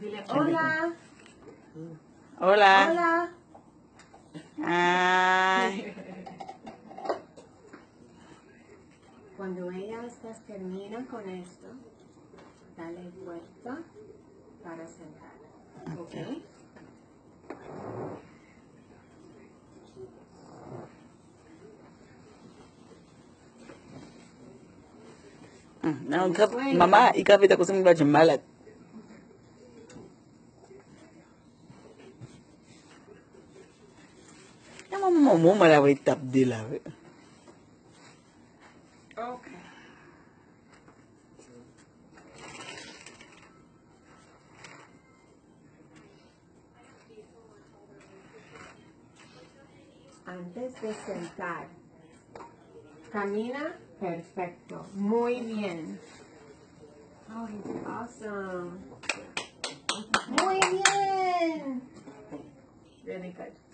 Dile hola. Hola. Hola. Ay. Cuando ellas terminan con esto, dale vuelta para sentar. ¿Ok? Mama, ikapita kusema baje malat. Ya mama mo mala wait tap dila. Ok. Antes de sentar, camina perfecto, muy bien. Oh, he's awesome. Muy bien. Really good.